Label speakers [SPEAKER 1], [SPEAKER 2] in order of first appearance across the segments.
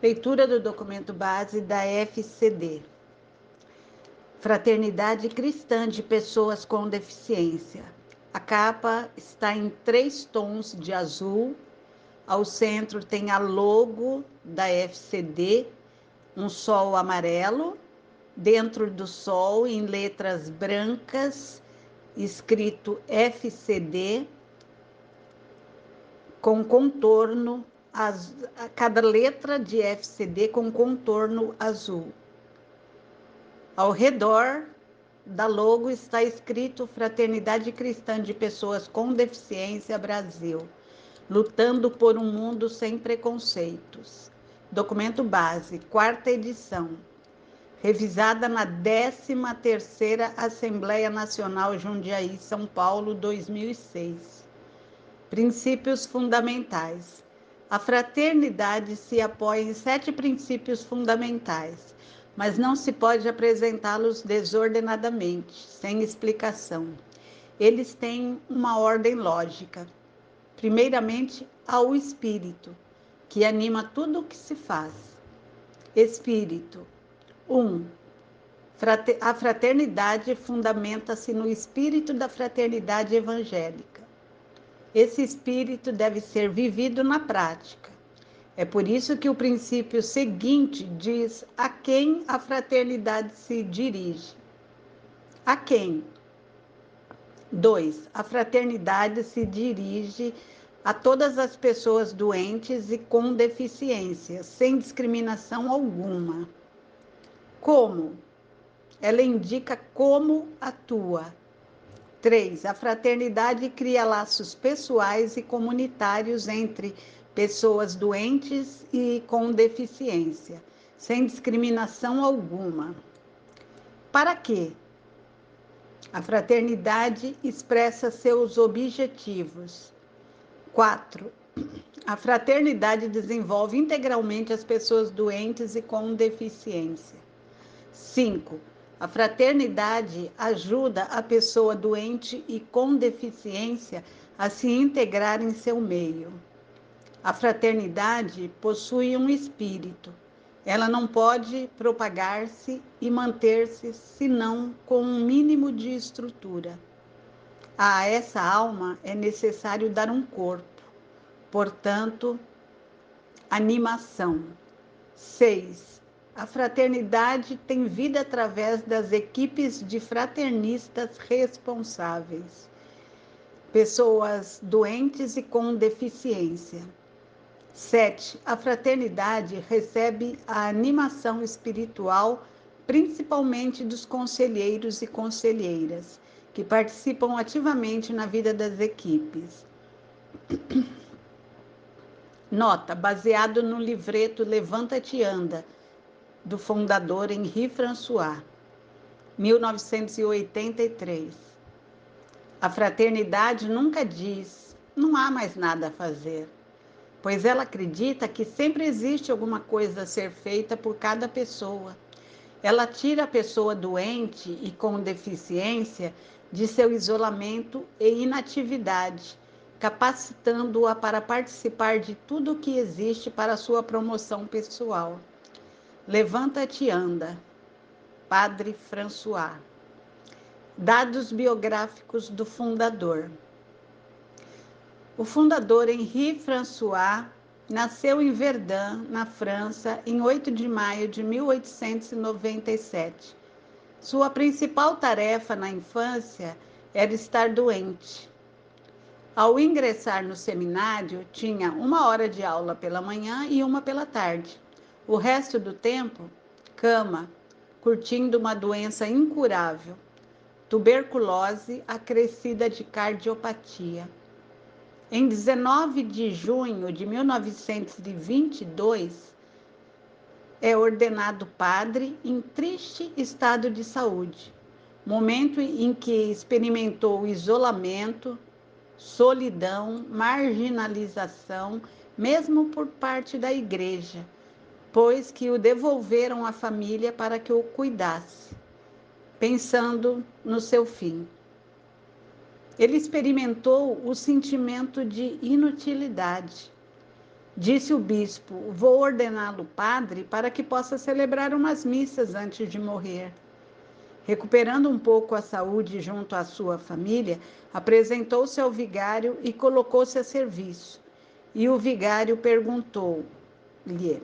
[SPEAKER 1] Leitura do documento base da FCD. Fraternidade Cristã de Pessoas com Deficiência. A capa está em 3 tons de azul. Ao centro tem a logo da FCD, um sol amarelo. Dentro do sol, em letras brancas, escrito FCD, com contorno, cada letra de FCD com contorno azul. Ao redor da logo está escrito Fraternidade Cristã de Pessoas com Deficiência Brasil, lutando por um mundo sem preconceitos. Documento base, 4ª edição, revisada na 13ª Assembleia Nacional Jundiaí, São Paulo, 2006. Princípios fundamentais. A fraternidade se apoia em 7 princípios fundamentais, mas não se pode apresentá-los desordenadamente, sem explicação. Eles têm uma ordem lógica. Primeiramente, ao espírito, que anima tudo o que se faz. Espírito. 1. A fraternidade fundamenta-se no espírito da fraternidade evangélica. Esse espírito deve ser vivido na prática. É por isso que o princípio seguinte diz a quem a fraternidade se dirige. A quem? 2. A fraternidade se dirige a todas as pessoas doentes e com deficiência, sem discriminação alguma. Como? Ela indica como atua. 3. A fraternidade cria laços pessoais e comunitários entre pessoas doentes e com deficiência, sem discriminação alguma. Para quê? A fraternidade expressa seus objetivos. 4. A fraternidade desenvolve integralmente as pessoas doentes e com deficiência. 5. A fraternidade ajuda a pessoa doente e com deficiência a se integrar em seu meio. A fraternidade possui um espírito. Ela não pode propagar-se e manter-se senão com um mínimo de estrutura. A essa alma é necessário dar um corpo, portanto, animação. 6. A fraternidade tem vida através das equipes de fraternistas responsáveis, pessoas doentes e com deficiência. 7. A fraternidade recebe a animação espiritual, principalmente dos conselheiros e conselheiras, que participam ativamente na vida das equipes. Nota, baseado no livreto Levanta-te e Anda, do fundador Henri François, 1983. A fraternidade nunca diz, não há mais nada a fazer, pois ela acredita que sempre existe alguma coisa a ser feita por cada pessoa. Ela tira a pessoa doente e com deficiência de seu isolamento e inatividade, capacitando-a para participar de tudo o que existe para sua promoção pessoal. Levanta-te e anda, Padre François. Dados biográficos do fundador. O fundador Henri François nasceu em Verdun, na França, em 8 de maio de 1897. Sua principal tarefa na infância era estar doente. Ao ingressar no seminário, tinha 1 hora de aula pela manhã e 1 pela tarde. O resto do tempo, cama, curtindo uma doença incurável, tuberculose acrescida de cardiopatia. Em 19 de junho de 1922, é ordenado padre em triste estado de saúde, momento em que experimentou isolamento, solidão, marginalização, mesmo por parte da igreja, pois que o devolveram à família para que o cuidasse, pensando no seu fim. Ele experimentou o sentimento de inutilidade. Disse o bispo: vou ordená-lo padre para que possa celebrar umas missas antes de morrer. Recuperando um pouco a saúde junto à sua família, apresentou-se ao vigário e colocou-se a serviço. E o vigário perguntou-lhe: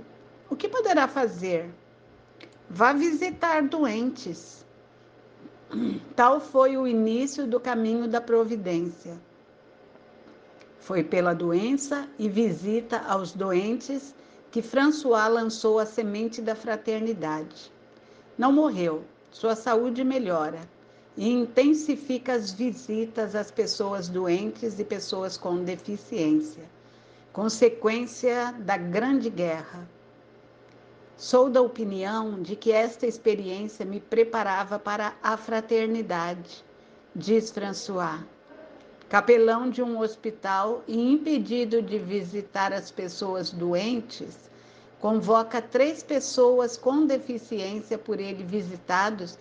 [SPEAKER 1] o que poderá fazer? Vá visitar doentes. Tal foi o início do caminho da providência. Foi pela doença e visita aos doentes que François lançou a semente da fraternidade. Não morreu, sua saúde melhora e intensifica as visitas às pessoas doentes e pessoas com deficiência, consequência da Grande Guerra. Sou da opinião de que esta experiência me preparava para a fraternidade, diz François. Capelão de um hospital e impedido de visitar as pessoas doentes, convoca 3 pessoas com deficiência por ele visitados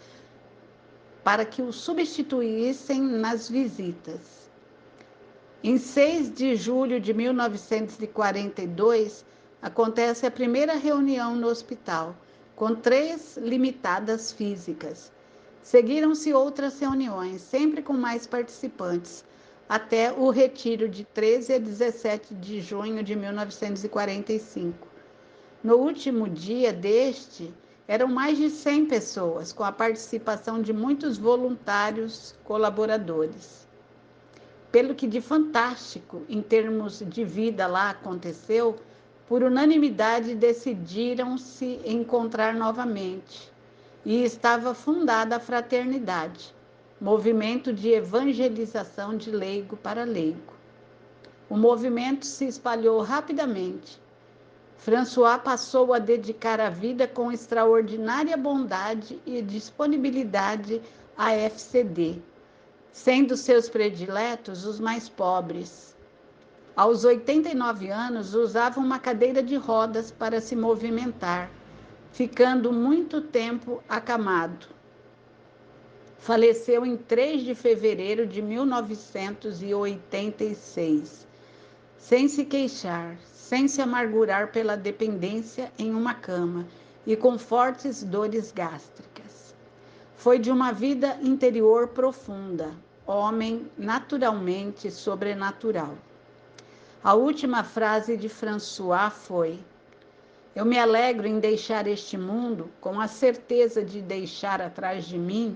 [SPEAKER 1] para que o substituíssem nas visitas. Em 6 de julho de 1942, acontece a primeira reunião no hospital, com 3 limitadas físicas. Seguiram-se outras reuniões, sempre com mais participantes, até o retiro de 13 a 17 de junho de 1945. No último dia deste, eram mais de 100 pessoas, com a participação de muitos voluntários colaboradores. Pelo que de fantástico em termos de vida lá aconteceu, por unanimidade decidiram se encontrar novamente. E estava fundada a Fraternidade, movimento de evangelização de leigo para leigo. O movimento se espalhou rapidamente. François passou a dedicar a vida com extraordinária bondade e disponibilidade à FCD, sendo seus prediletos os mais pobres. Aos 89 anos, usava uma cadeira de rodas para se movimentar, ficando muito tempo acamado. Faleceu em 3 de fevereiro de 1986, sem se queixar, sem se amargurar pela dependência em uma cama e com fortes dores gástricas. Foi de uma vida interior profunda, homem naturalmente sobrenatural. A última frase de François foi: eu me alegro em deixar este mundo com a certeza de deixar atrás de mim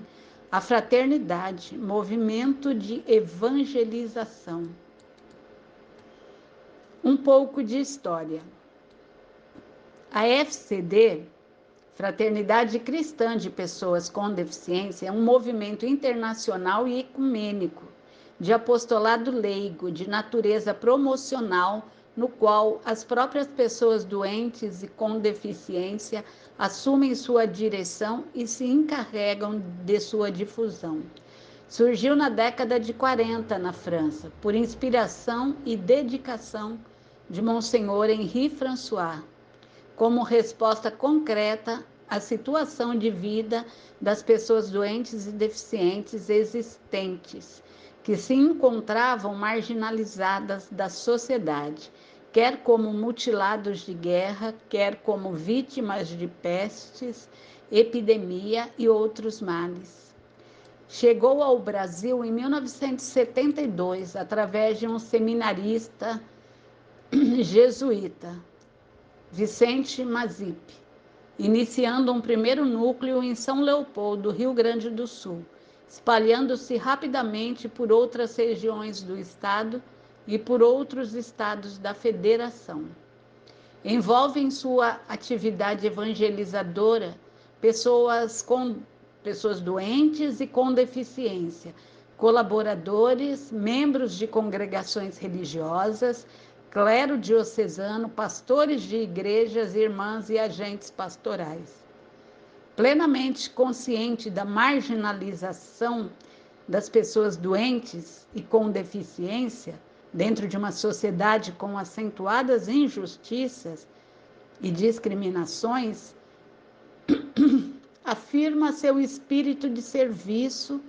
[SPEAKER 1] a fraternidade, movimento de evangelização. Um pouco de história. A FCD, Fraternidade Cristã de Pessoas com Deficiência, é um movimento internacional e ecumênico de apostolado leigo, de natureza promocional, no qual as próprias pessoas doentes e com deficiência assumem sua direção e se encarregam de sua difusão. Surgiu na década de 40 na França, por inspiração e dedicação de Monsenhor Henri François, como resposta concreta à situação de vida das pessoas doentes e deficientes existentes, que se encontravam marginalizadas da sociedade, quer como mutilados de guerra, quer como vítimas de pestes, epidemia e outros males. Chegou ao Brasil em 1972, através de um seminarista jesuíta, Vicente Mazip, iniciando um primeiro núcleo em São Leopoldo, Rio Grande do Sul, espalhando-se rapidamente por outras regiões do estado e por outros estados da federação. Envolve em sua atividade evangelizadora pessoas doentes e com deficiência, colaboradores, membros de congregações religiosas, clero diocesano, pastores de igrejas, irmãs e agentes pastorais. Plenamente consciente da marginalização das pessoas doentes e com deficiência, dentro de uma sociedade com acentuadas injustiças e discriminações, afirma seu espírito de serviço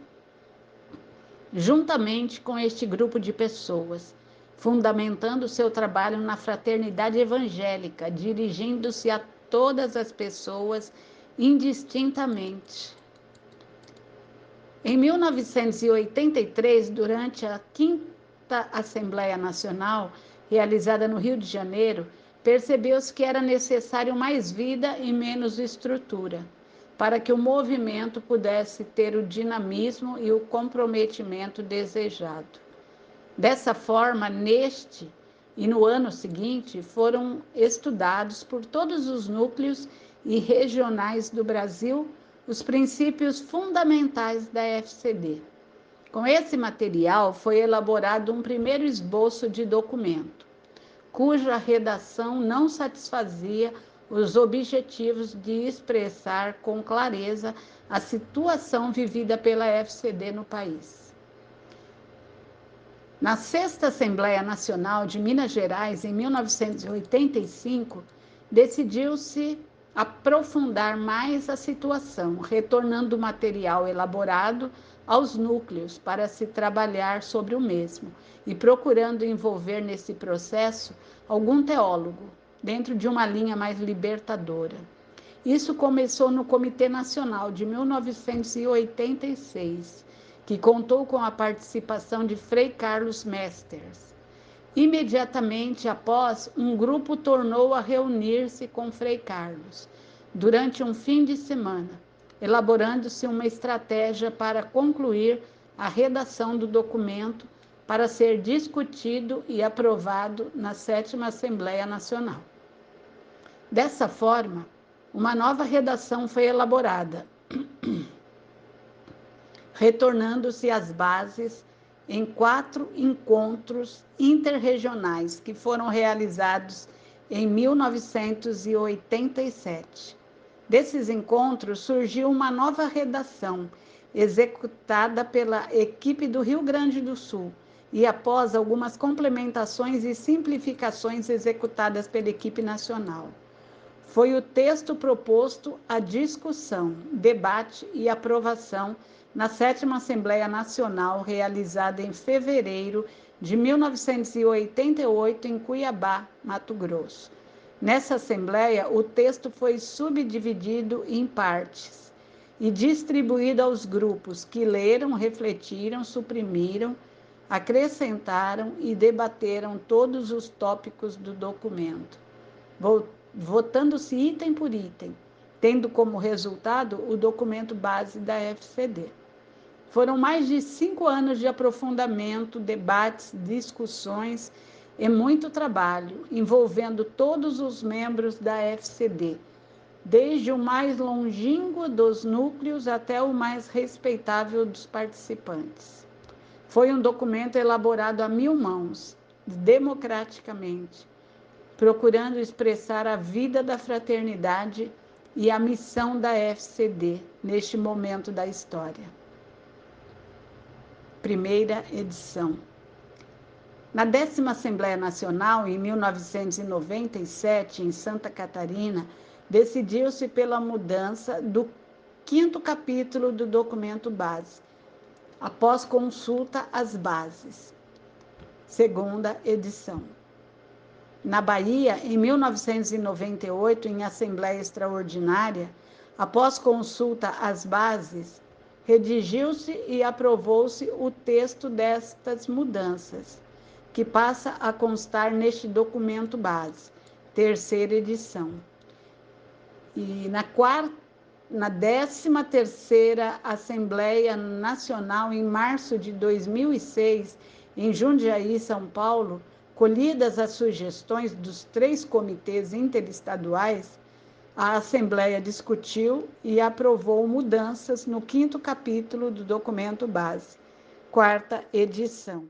[SPEAKER 1] juntamente com este grupo de pessoas, fundamentando seu trabalho na fraternidade evangélica, dirigindo-se a todas as pessoas indistintamente. Em 1983, durante a 5ª Assembleia Nacional, realizada no Rio de Janeiro, percebeu-se que era necessário mais vida e menos estrutura, para que o movimento pudesse ter o dinamismo e o comprometimento desejado. Dessa forma, neste e no ano seguinte, foram estudados por todos os núcleos e regionais do Brasil os princípios fundamentais da FCD. Com esse material, foi elaborado um primeiro esboço de documento, cuja redação não satisfazia os objetivos de expressar com clareza a situação vivida pela FCD no país. Na 6ª Assembleia Nacional de Minas Gerais, em 1985, decidiu-se aprofundar mais a situação, retornando o material elaborado aos núcleos para se trabalhar sobre o mesmo e procurando envolver nesse processo algum teólogo, dentro de uma linha mais libertadora. Isso começou no Comitê Nacional de 1986, que contou com a participação de Frei Carlos Mesters. Imediatamente após, um grupo tornou a reunir-se com Frei Carlos, durante um fim de semana, elaborando-se uma estratégia para concluir a redação do documento para ser discutido e aprovado na 7ª Assembleia Nacional. Dessa forma, uma nova redação foi elaborada, retornando-se às bases em 4 encontros interregionais que foram realizados em 1987. Desses encontros surgiu uma nova redação, executada pela equipe do Rio Grande do Sul, e após algumas complementações e simplificações executadas pela equipe nacional. Foi o texto proposto à discussão, debate e aprovação na 7ª Assembleia Nacional, realizada em fevereiro de 1988, em Cuiabá, Mato Grosso. Nessa Assembleia, o texto foi subdividido em partes e distribuído aos grupos que leram, refletiram, suprimiram, acrescentaram e debateram todos os tópicos do documento, votando-se item por item, tendo como resultado o documento base da FCD. Foram mais de 5 anos de aprofundamento, debates, discussões e muito trabalho, envolvendo todos os membros da FCD, desde o mais longínquo dos núcleos até o mais respeitável dos participantes. Foi um documento elaborado a 1000 mãos, democraticamente, procurando expressar a vida da fraternidade e a missão da FCD neste momento da história. Primeira edição. Na 10ª Assembleia Nacional, em 1997, em Santa Catarina, decidiu-se pela mudança do 5º capítulo do documento base, após consulta às bases. Segunda edição. Na Bahia, em 1998, em Assembleia Extraordinária, após consulta às bases, redigiu-se e aprovou-se o texto destas mudanças, que passa a constar neste documento base, 3ª edição. E na 13ª Assembleia Nacional, em março de 2006, em Jundiaí, São Paulo, colhidas as sugestões dos 3 comitês interestaduais, a Assembleia discutiu e aprovou mudanças no 5º capítulo do documento base, 4ª edição.